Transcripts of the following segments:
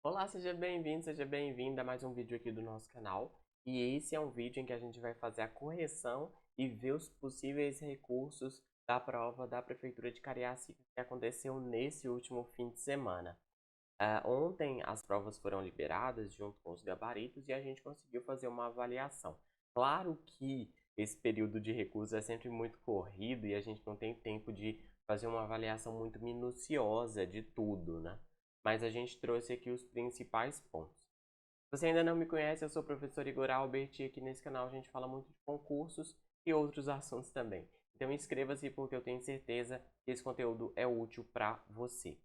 Olá, seja bem-vindo, seja bem-vinda a mais um vídeo aqui do nosso canal. E esse é um vídeo em que a gente vai fazer a correção e ver os possíveis recursos da prova da Prefeitura de Cariacica que aconteceu nesse último fim de semana. Ontem as provas foram liberadas junto com os gabaritos e a gente conseguiu fazer uma avaliação. Claro que esse período de recurso é sempre muito corrido e a gente não tem tempo de fazer uma avaliação muito minuciosa de tudo, né? Mas a gente trouxe aqui os principais pontos. Se você ainda não me conhece, eu sou o professor Igor Albert e aqui nesse canal a gente fala muito de concursos e outros assuntos também. Então inscreva-se porque eu tenho certeza que esse conteúdo é útil para você.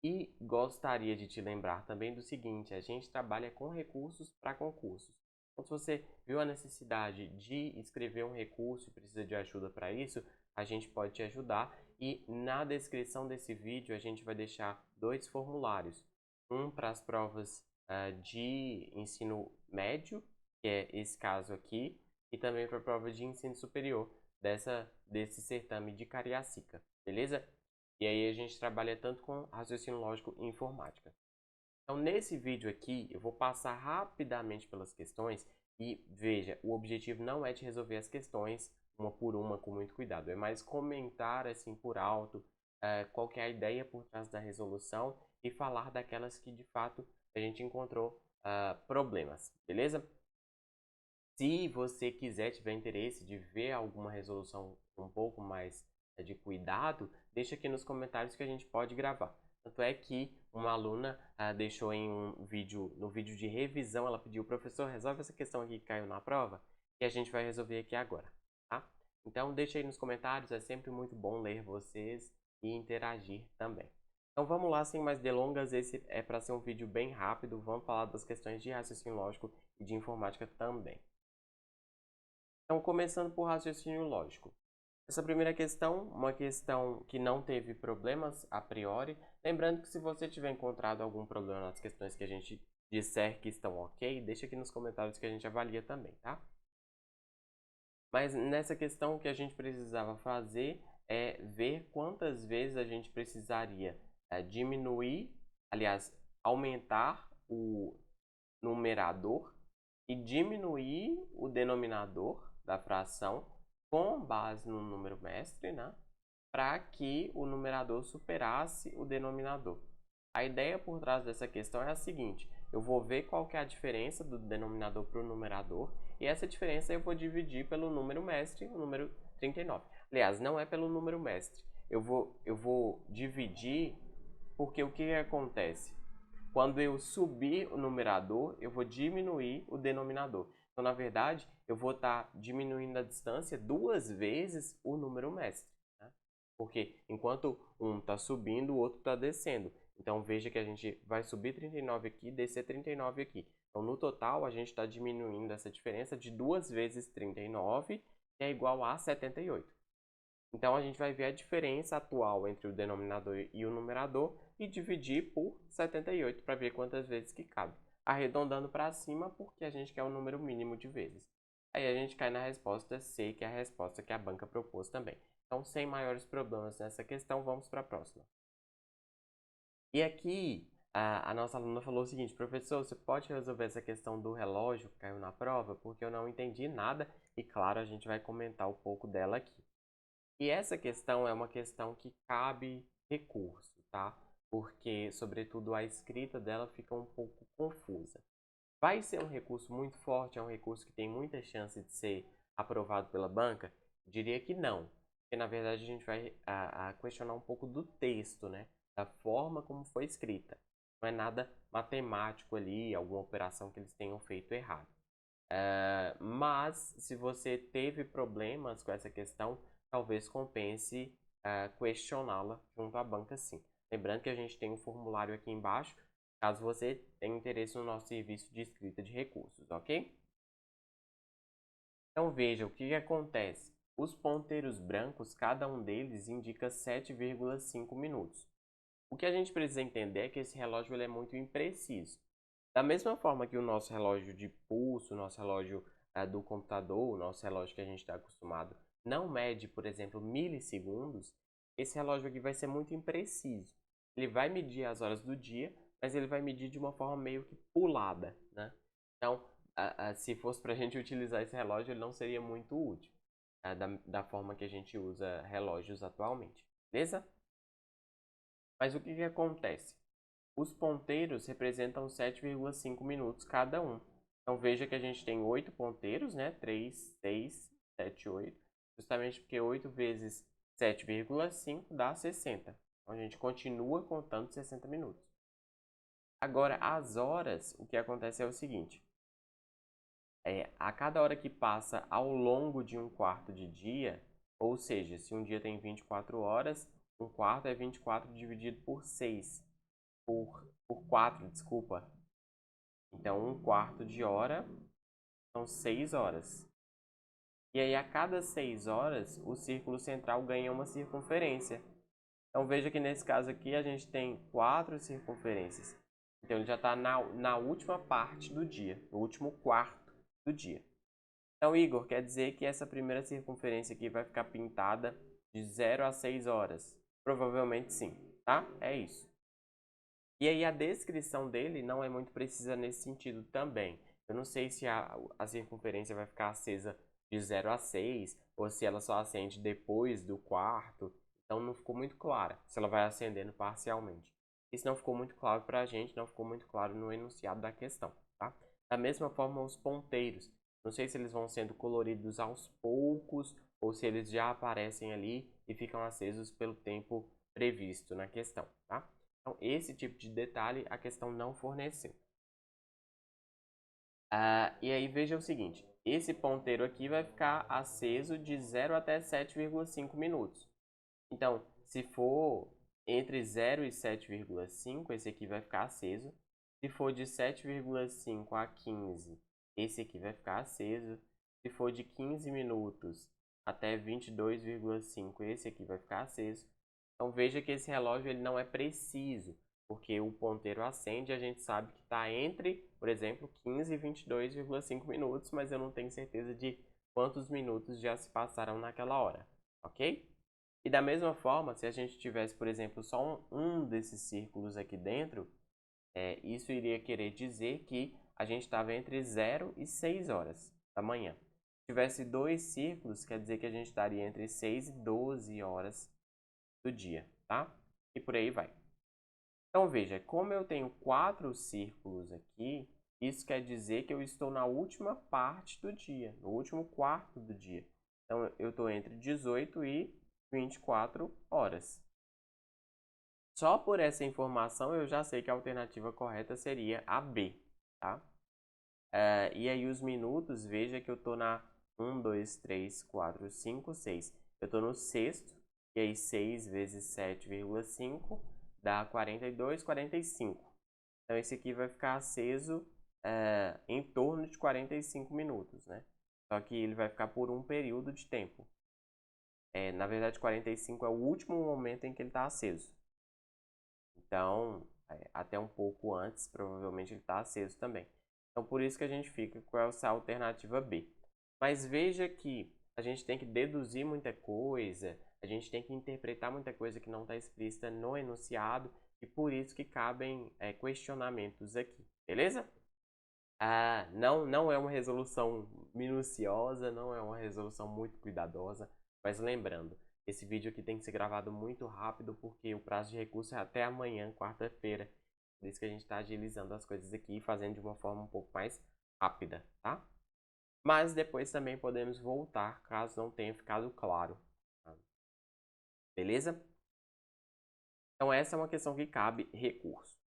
E gostaria de te lembrar também do seguinte, a gente trabalha com recursos para concursos. Então, se você viu a necessidade de escrever um recurso e precisa de ajuda para isso, a gente pode te ajudar. E na descrição desse vídeo a gente vai deixar dois formulários. Um para as provas de ensino médio, que é esse caso aqui, e também para a prova de ensino superior desse certame de Cariacica, beleza? E aí a gente trabalha tanto com raciocínio lógico e informática. Então nesse vídeo aqui eu vou passar rapidamente pelas questões e veja, o objetivo não é de resolver as questões uma por uma com muito cuidado, é mais comentar assim por alto qual que é a ideia por trás da resolução e falar daquelas que de fato a gente encontrou problemas, beleza? Se você quiser, tiver interesse de ver alguma resolução um pouco mais de cuidado, deixa aqui nos comentários que a gente pode gravar. Tanto é que uma aluna deixou em no vídeo de revisão, ela pediu, professor, resolve essa questão aqui que caiu na prova, e a gente vai resolver aqui agora, tá? Então deixa aí nos comentários, é sempre muito bom ler vocês e interagir também. Então vamos lá, sem mais delongas, esse é para ser um vídeo bem rápido, vamos falar das questões de raciocínio lógico e de informática também. Então, começando por raciocínio lógico. Essa primeira questão, uma questão que não teve problemas a priori. Lembrando que se você tiver encontrado algum problema nas questões que a gente disser que estão ok, deixa aqui nos comentários que a gente avalia também, tá? Mas nessa questão o que a gente precisava fazer é ver quantas vezes a gente precisaria diminuir, aliás, aumentar o numerador e diminuir o denominador da fração com base no número mestre, né? Para que o numerador superasse o denominador. A ideia por trás dessa questão é a seguinte: eu vou ver qual que é a diferença do denominador para o numerador e essa diferença eu vou dividir pelo número mestre, o número 39. Aliás, não é pelo número mestre. Eu vou dividir porque o que acontece? Quando eu subir o numerador, eu vou diminuir o denominador. Então, na verdade, eu vou estar diminuindo a distância duas vezes o número mestre. Né? Porque enquanto um está subindo, o outro está descendo. Então, veja que a gente vai subir 39 aqui, descer 39 aqui. Então, no total, a gente está diminuindo essa diferença de 2 vezes 39, que é igual a 78. Então, a gente vai ver a diferença atual entre o denominador e o numerador e dividir por 78 para ver quantas vezes que cabe. Arredondando para cima porque a gente quer o número mínimo de vezes. Aí a gente cai na resposta C, que é a resposta que a banca propôs também. Então, sem maiores problemas nessa questão, vamos para a próxima. E aqui, a nossa aluna falou o seguinte: professor, você pode resolver essa questão do relógio que caiu na prova? Porque eu não entendi nada e, claro, a gente vai comentar um pouco dela aqui. E essa questão é uma questão que cabe recurso, tá? Porque, sobretudo, a escrita dela fica um pouco confusa. Vai ser um recurso muito forte, é um recurso que tem muita chance de ser aprovado pela banca? Eu diria que não. Porque, na verdade, a gente vai questionar um pouco do texto, né? Da forma como foi escrita. Não é nada matemático ali, alguma operação que eles tenham feito errado. Mas, se você teve problemas com essa questão, talvez compense questioná-la junto à banca sim. Lembrando que a gente tem um formulário aqui embaixo, caso você tenha interesse no nosso serviço de escrita de recursos, ok? Então veja o que acontece. Os ponteiros brancos, cada um deles indica 7,5 minutos. O que a gente precisa entender é que esse relógio ele é muito impreciso. Da mesma forma que o nosso relógio de pulso, o nosso relógio do computador, o nosso relógio que a gente está acostumado, não mede, por exemplo, milissegundos, esse relógio aqui vai ser muito impreciso. Ele vai medir as horas do dia, mas ele vai medir de uma forma meio que pulada, né? Então, se fosse para a gente utilizar esse relógio, ele não seria muito útil, da forma que a gente usa relógios atualmente, beleza? Mas o que acontece? Os ponteiros representam 7,5 minutos cada um. Então veja que a gente tem 8 ponteiros, né? 3, 6, 7, 8. Justamente porque 8 vezes 7,5 dá 60. Então a gente continua contando 60 minutos. Agora, as horas, o que acontece é o seguinte. A cada hora que passa ao longo de um quarto de dia, ou seja, se um dia tem 24 horas, um quarto é 24 dividido por 6. Por 4, desculpa. Então, um quarto de hora são 6 horas. E aí, a cada 6 horas, o círculo central ganha uma circunferência. Então, veja que nesse caso aqui, a gente tem 4 circunferências. Então, ele já está na última parte do dia, no último quarto do dia. Então, Igor, quer dizer que essa primeira circunferência aqui vai ficar pintada de 0 a 6 horas? Provavelmente sim, tá? É isso. E aí a descrição dele não é muito precisa nesse sentido também. Eu não sei se a circunferência vai ficar acesa de 0 a 6, ou se ela só acende depois do quarto. Então não ficou muito clara se ela vai acendendo parcialmente. Isso não ficou muito claro para a gente, não ficou muito claro no enunciado da questão, tá? Da mesma forma, os ponteiros. Não sei se eles vão sendo coloridos aos poucos, ou se eles já aparecem ali e ficam acesos pelo tempo previsto na questão, tá? Então, esse tipo de detalhe a questão não forneceu. E aí veja o seguinte, esse ponteiro aqui vai ficar aceso de 0 até 7,5 minutos. Então, se for entre 0 e 7,5, esse aqui vai ficar aceso. Se for de 7,5 a 15, esse aqui vai ficar aceso. Se for de 15 minutos até 22,5, esse aqui vai ficar aceso. Então veja que esse relógio ele não é preciso, porque o ponteiro acende e a gente sabe que está entre, por exemplo, 15 e 22,5 minutos, mas eu não tenho certeza de quantos minutos já se passaram naquela hora, ok? E da mesma forma, se a gente tivesse, por exemplo, só um desses círculos aqui dentro, isso iria querer dizer que a gente estava entre 0 e 6 horas da manhã. Se tivesse dois círculos, quer dizer que a gente estaria entre 6 e 12 horas do dia, tá? E por aí vai. Então veja, como eu tenho 4 círculos aqui, isso quer dizer que eu estou na última parte do dia, no último quarto do dia. Então eu estou entre 18 e 24 horas. Só por essa informação eu já sei que a alternativa correta seria a B, tá? E aí os minutos, veja que eu estou na 1, 2, 3, 4, 5, 6. Eu estou no sexto, e aí 6 vezes 7,5 dá 42, 45. Então esse aqui vai ficar aceso em torno de 45 minutos, né? Só que ele vai ficar por um período de tempo. Na verdade, 45 é o último momento em que ele está aceso. Então, até um pouco antes, provavelmente ele está aceso também. Então, por isso que a gente fica com essa alternativa B. Mas veja que a gente tem que deduzir muita coisa, a gente tem que interpretar muita coisa que não está explícita no enunciado, e por isso que cabem questionamentos aqui, beleza? Não é uma resolução minuciosa, não é uma resolução muito cuidadosa, mas lembrando, esse vídeo aqui tem que ser gravado muito rápido porque o prazo de recurso é até amanhã, quarta-feira. Por isso que a gente está agilizando as coisas aqui e fazendo de uma forma um pouco mais rápida, tá? Mas depois também podemos voltar caso não tenha ficado claro, tá? Beleza? Então essa é uma questão que cabe recurso.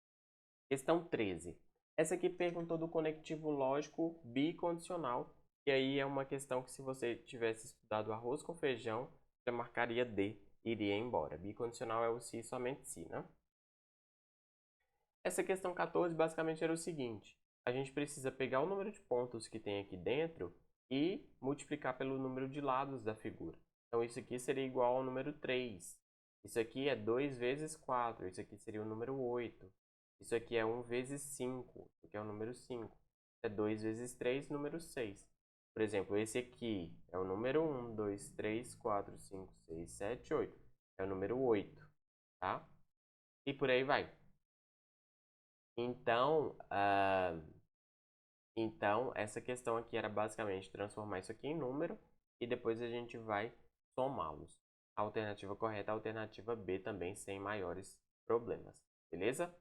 Questão 13. Essa aqui perguntou do conectivo lógico bicondicional, e aí é uma questão que se você tivesse estudado arroz com feijão, já marcaria D, iria embora. Bicondicional é o se, somente se, né? Essa questão 14 basicamente era o seguinte, a gente precisa pegar o número de pontos que tem aqui dentro e multiplicar pelo número de lados da figura. Então isso aqui seria igual ao número 3. Isso aqui é 2 vezes 4, isso aqui seria o número 8. Isso aqui é 1 vezes 5, isso aqui é o número 5. É 2 vezes 3, número 6. Por exemplo, esse aqui é o número 1, 2, 3, 4, 5, 6, 7, 8. É o número 8, tá? E por aí vai. Então, essa questão aqui era basicamente transformar isso aqui em número e depois a gente vai somá-los. A alternativa correta é a alternativa B também, sem maiores problemas. Beleza?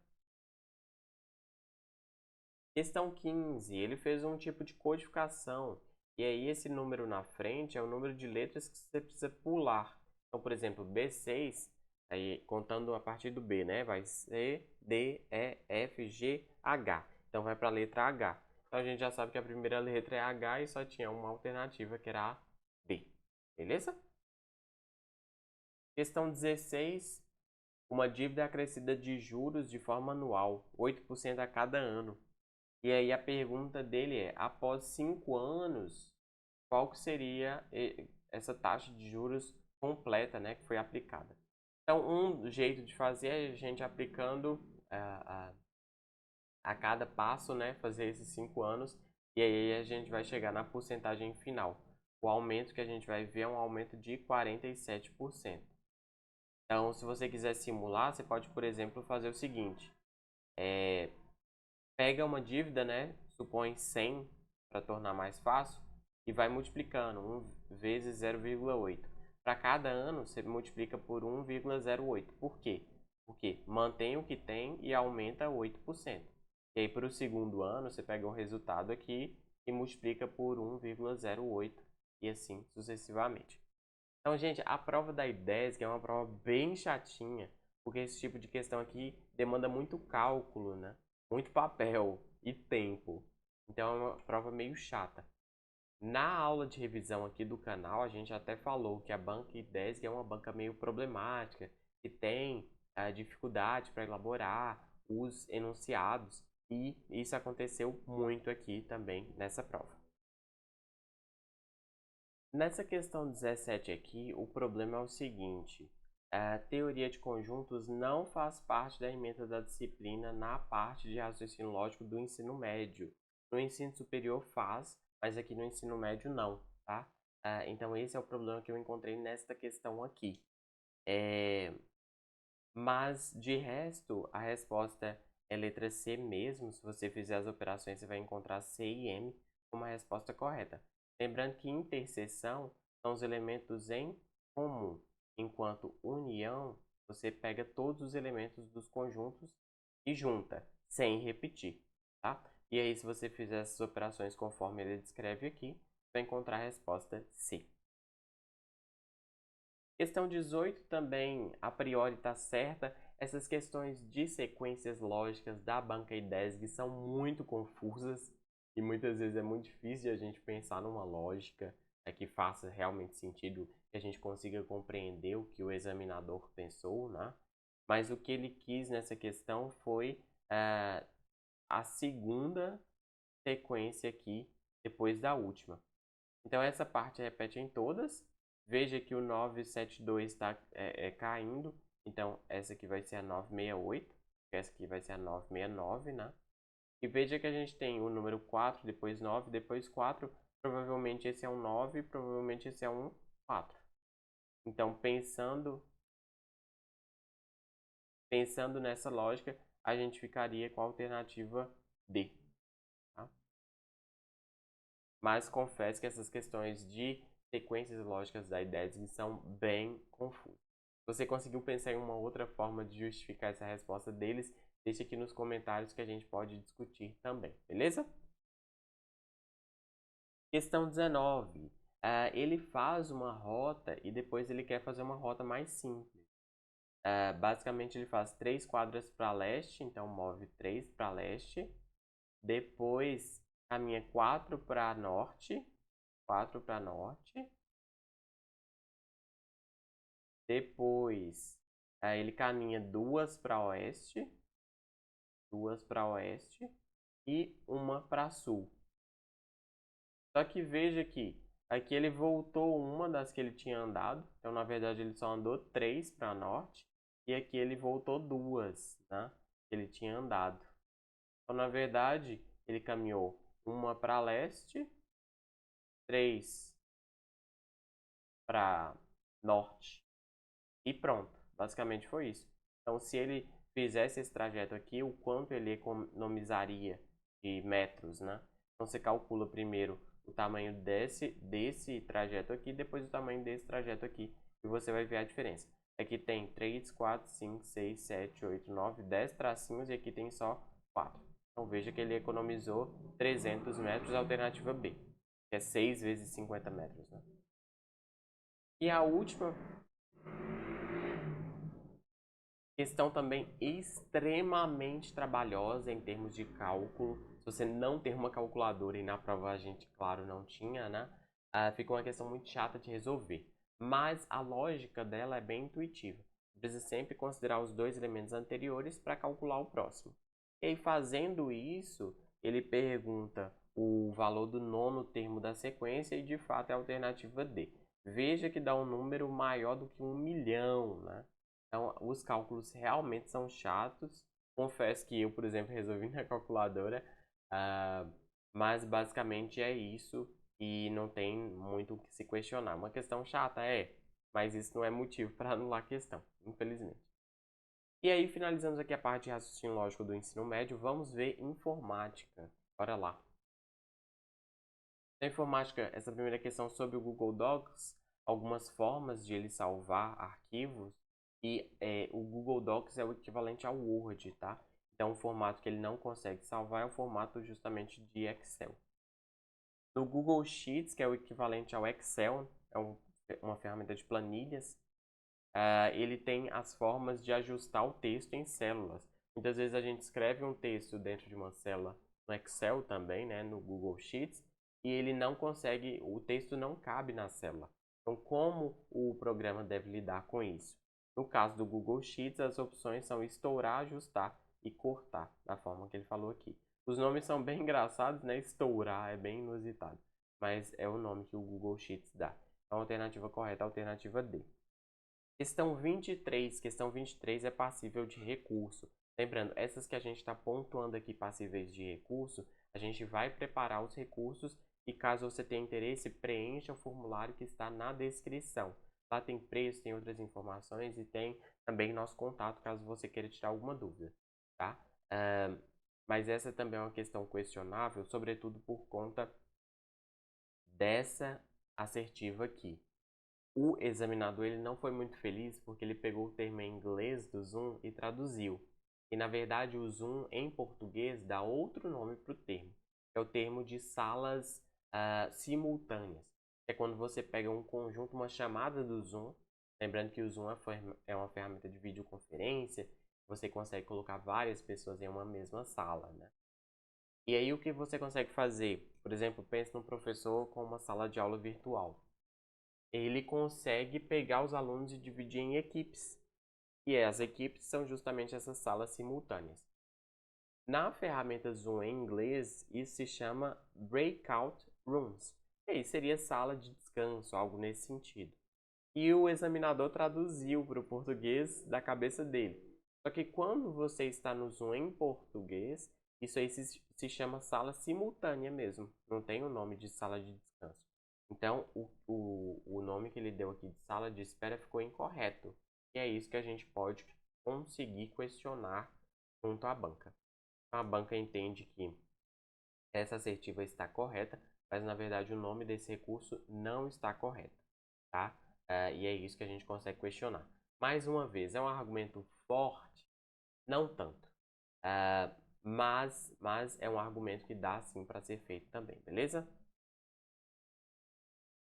Questão 15. Ele fez um tipo de codificação. E aí esse número na frente é o número de letras que você precisa pular. Então, por exemplo, B6, aí contando a partir do B, né? Vai C, D, E, F, G, H. Então vai para a letra H. Então a gente já sabe que a primeira letra é H e só tinha uma alternativa que era a B. Beleza? Questão 16. Uma dívida acrescida de juros de forma anual, 8% a cada ano. E aí a pergunta dele é, após 5 anos, qual que seria essa taxa de juros completa, né, que foi aplicada? Então, um jeito de fazer é a gente aplicando a cada passo, né, fazer esses 5 anos, e aí a gente vai chegar na porcentagem final. O aumento que a gente vai ver é um aumento de 47%. Então, se você quiser simular, você pode, por exemplo, fazer o seguinte. Pega uma dívida, né? Supõe 100 para tornar mais fácil e vai multiplicando 1 vezes 0,8. Para cada ano, você multiplica por 1,08. Por quê? Porque mantém o que tem e aumenta 8%. E aí, para o segundo ano, você pega o resultado aqui e multiplica por 1,08 e assim sucessivamente. Então, gente, a prova da IDESC é uma prova bem chatinha, porque esse tipo de questão aqui demanda muito cálculo, né? Muito papel e tempo. Então, é uma prova meio chata. Na aula de revisão aqui do canal, a gente até falou que a banca IDESC é uma banca meio problemática, que tem dificuldade para elaborar os enunciados, e isso aconteceu muito aqui também nessa prova. Nessa questão 17 aqui, o problema é o seguinte. A teoria de conjuntos não faz parte da ementa da disciplina na parte de raciocínio lógico do ensino médio. No ensino superior faz, mas aqui no ensino médio não, tá? Então esse é o problema que eu encontrei nesta questão aqui. Mas de resto, a resposta é letra C mesmo. Se você fizer as operações, você vai encontrar C e M como a resposta correta. Lembrando que interseção são os elementos em comum, enquanto união, você pega todos os elementos dos conjuntos e junta, sem repetir, tá? E aí, se você fizer essas operações conforme ele descreve aqui, vai encontrar a resposta C. Questão 18 também, a priori, está certa. Essas questões de sequências lógicas da banca IDESG são muito confusas e muitas vezes é muito difícil a gente pensar numa lógica que faça realmente sentido, que a gente consiga compreender o que o examinador pensou, né? Mas o que ele quis nessa questão foi a segunda sequência aqui, depois da última. Então essa parte repete em todas. Veja que o 972 está caindo. Então essa aqui vai ser a 968. Essa aqui vai ser a 969, né? E veja que a gente tem o número 4, depois 9, depois 4. Provavelmente esse é um 9, provavelmente esse é um 4. Então pensando nessa lógica, a gente ficaria com a alternativa D. Tá? Mas confesso que essas questões de sequências lógicas da IDESG são bem confusas. Se você conseguiu pensar em uma outra forma de justificar essa resposta deles, deixe aqui nos comentários que a gente pode discutir também, beleza? Questão 19. Ele faz uma rota e depois ele quer fazer uma rota mais simples. Basicamente ele faz 3 quadras para leste, então move 3 para leste. Depois caminha 4 para norte. 4 para norte. Depois, ele caminha 2 para oeste. 2 para oeste. E uma para sul. Só que veja que aqui ele voltou uma das que ele tinha andado. Então, na verdade, ele só andou 3 para norte. E aqui ele voltou 2, né? Que ele tinha andado. Então, na verdade, ele caminhou uma para leste, 3 para norte e pronto. Basicamente foi isso. Então, se ele fizesse esse trajeto aqui, o quanto ele economizaria de metros, né? Então você calcula primeiro o tamanho desse trajeto aqui, depois o tamanho desse trajeto aqui, e você vai ver a diferença. Aqui tem 3, 4, 5, 6, 7, 8, 9, 10 tracinhos e aqui tem só 4. Então veja que ele economizou 300 metros, alternativa B, que é 6 vezes 50 metros, né? E a última questão também extremamente trabalhosa em termos de cálculo. Se você não tem uma calculadora, e na prova a gente, claro, não tinha, né? Fica uma questão muito chata de resolver. Mas a lógica dela é bem intuitiva. Você precisa sempre considerar os dois elementos anteriores para calcular o próximo. E aí, fazendo isso, ele pergunta o valor do nono termo da sequência e, de fato, é a alternativa D. Veja que dá um número maior do que 1 milhão, né? Então, os cálculos realmente são chatos. Confesso que eu, por exemplo, resolvi na calculadora, mas basicamente é isso e não tem muito o que se questionar. Uma questão chata mas isso não é motivo para anular a questão, infelizmente. E aí, finalizamos aqui a parte de raciocínio lógico do ensino médio, vamos ver informática. Bora lá. Na informática, essa primeira questão sobre o Google Docs, algumas formas de ele salvar arquivos. E o Google Docs é o equivalente ao Word, tá? Então, o formato que ele não consegue salvar é o formato justamente de Excel. No Google Sheets, que é o equivalente ao Excel, uma ferramenta de planilhas, ele tem as formas de ajustar o texto em células. Muitas vezes a gente escreve um texto dentro de uma célula no Excel também, né, no Google Sheets, e ele não consegue, o texto não cabe na célula. Então, como o programa deve lidar com isso? No caso do Google Sheets, as opções são estourar, ajustar e cortar, da forma que ele falou aqui. Os nomes são bem engraçados, né? Estourar é bem inusitado, mas é o nome que o Google Sheets dá. Então, a alternativa correta é a alternativa D. Questão 23. Questão 23 é passível de recurso. Lembrando, essas que a gente está pontuando aqui passíveis de recurso, a gente vai preparar os recursos e caso você tenha interesse, preencha o formulário que está na descrição. Lá tem preço, tem outras informações e tem também nosso contato caso você queira tirar alguma dúvida, tá? Mas essa também é uma questão questionável, sobretudo por conta dessa assertiva aqui. O examinador ele não foi muito feliz porque ele pegou o termo em inglês do Zoom e traduziu. E na verdade o Zoom em português dá outro nome para o termo. É o termo de salas simultâneas. É quando você pega um conjunto, uma chamada do Zoom. Lembrando que o Zoom é uma ferramenta de videoconferência. Você consegue colocar várias pessoas em uma mesma sala, né? E aí o que você consegue fazer? Por exemplo, pense no professor com uma sala de aula virtual. Ele consegue pegar os alunos e dividir em equipes. E as equipes são justamente essas salas simultâneas. Na ferramenta Zoom em inglês, isso se chama Breakout Rooms. E aí seria sala de descanso, algo nesse sentido. E o examinador traduziu para o português da cabeça dele. Só que quando você está no Zoom em português, isso aí se chama sala simultânea mesmo. Não tem o nome de sala de descanso. Então, o nome que ele deu aqui de sala de espera ficou incorreto. E é isso que a gente pode conseguir questionar junto à banca. A banca entende que essa assertiva está correta, mas na verdade o nome desse recurso não está correto, tá? E é isso que a gente consegue questionar. Mais uma vez, é um argumento forte? Não tanto. Mas é um argumento que dá sim para ser feito também, beleza?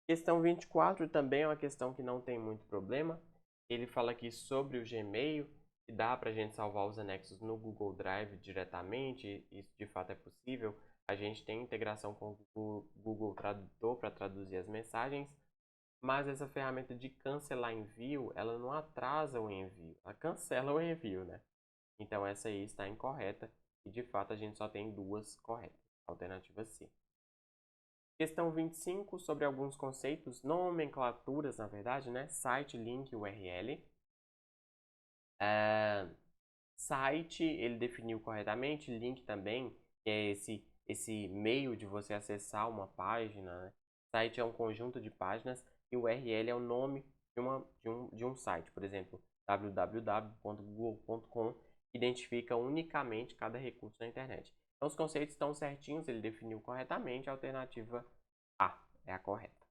Questão 24 também é uma questão que não tem muito problema. Ele fala aqui sobre o Gmail, que dá para a gente salvar os anexos no Google Drive diretamente, isso de fato é possível. A gente tem integração com o Google Tradutor para traduzir as mensagens, mas essa ferramenta de cancelar envio, ela não atrasa o envio, ela cancela o envio, né? Então essa aí está incorreta e de fato a gente só tem duas corretas, alternativa C. Questão 25, sobre alguns conceitos, nomenclaturas, na verdade, né? Site, link, URL. Site, ele definiu corretamente, link também, que é esse meio de você acessar uma página, né? Site é um conjunto de páginas e o URL é o nome de um site. Por exemplo, www.google.com identifica unicamente cada recurso na internet. Então, os conceitos estão certinhos, ele definiu corretamente, a alternativa A é a correta.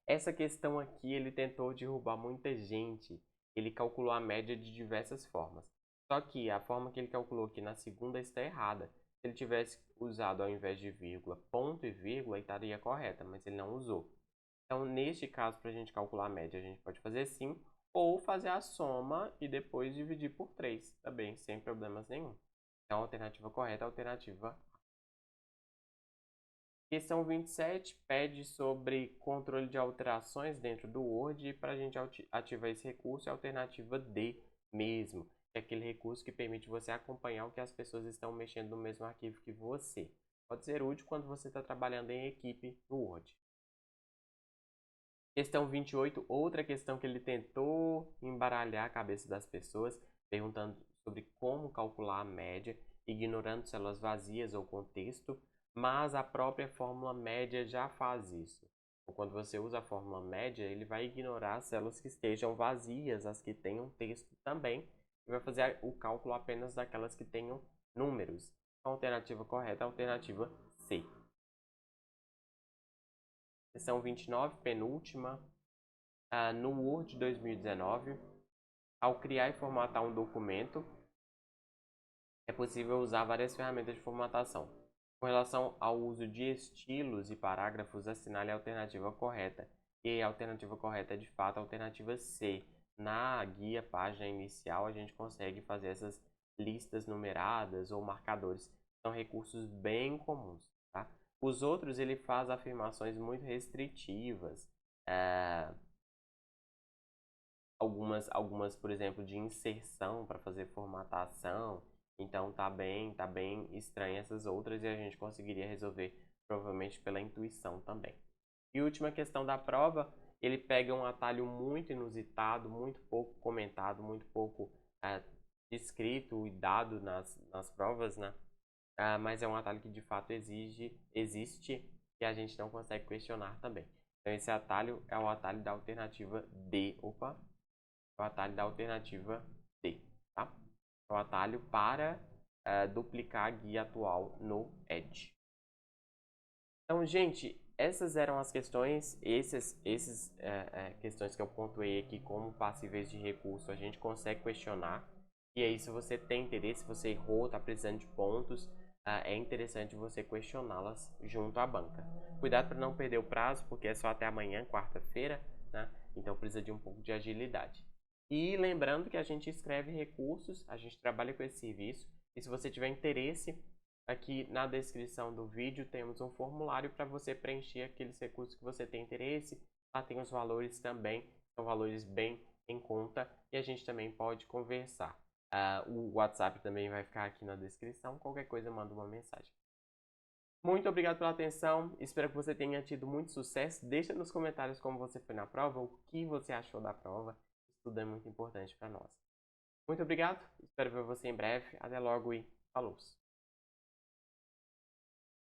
Essa questão aqui, ele tentou derrubar muita gente. Ele calculou a média de diversas formas. Só que a forma que ele calculou aqui na segunda está errada. Se ele tivesse usado ao invés de vírgula, ponto e vírgula, estaria correta, mas ele não usou. Então, neste caso, para a gente calcular a média, a gente pode fazer assim, ou fazer a soma e depois dividir por 3, também, sem problemas nenhum. Então, a alternativa correta é a alternativa A. Questão 27 pede sobre controle de alterações dentro do Word, e para a gente ativar esse recurso é a alternativa D mesmo, que é aquele recurso que permite você acompanhar o que as pessoas estão mexendo no mesmo arquivo que você. Pode ser útil quando você está trabalhando em equipe no Word. Questão 28, outra questão que ele tentou embaralhar a cabeça das pessoas, perguntando sobre como calcular a média, ignorando células vazias ou contexto, mas a própria fórmula média já faz isso. Então, quando você usa a fórmula média, ele vai ignorar as células que estejam vazias, as que tenham texto também, e vai fazer o cálculo apenas daquelas que tenham números. Então, a alternativa correta é a alternativa C. Questão 29, penúltima. No Word 2019, ao criar e formatar um documento, é possível usar várias ferramentas de formatação. Com relação ao uso de estilos e parágrafos, assinale a alternativa correta. E a alternativa correta é, de fato, a alternativa C. Na guia página inicial, a gente consegue fazer essas listas numeradas ou marcadores. São recursos bem comuns. Tá? Os outros, ele faz afirmações muito restritivas. Algumas, por exemplo, de inserção para fazer formatação. Então tá bem estranho essas outras, e a gente conseguiria resolver provavelmente pela intuição também. E última questão da prova, ele pega um atalho muito inusitado, muito pouco comentado, muito pouco descrito e dado nas provas, né? Mas é um atalho que de fato existe e a gente não consegue questionar também. Então esse atalho é o atalho da alternativa D. Opa! É o atalho da alternativa D, tá? É o atalho para duplicar a guia atual no Edge. Então, gente, essas eram as questões, essas questões que eu pontuei aqui como passíveis de recurso, a gente consegue questionar. E aí, se você tem interesse, se você errou, está precisando de pontos, é interessante você questioná-las junto à banca. Cuidado para não perder o prazo, porque é só até amanhã, quarta-feira, né? Então precisa de um pouco de agilidade. E lembrando que a gente escreve recursos, a gente trabalha com esse serviço, e se você tiver interesse, aqui na descrição do vídeo temos um formulário para você preencher aqueles recursos que você tem interesse. Lá tem os valores também, são valores bem em conta, e a gente também pode conversar. O WhatsApp também vai ficar aqui na descrição, qualquer coisa manda uma mensagem. Muito obrigado pela atenção, espero que você tenha tido muito sucesso. Deixa nos comentários como você foi na prova, o que você achou da prova. Isso tudo é muito importante para nós. Muito obrigado, espero ver você em breve. Até logo e falou!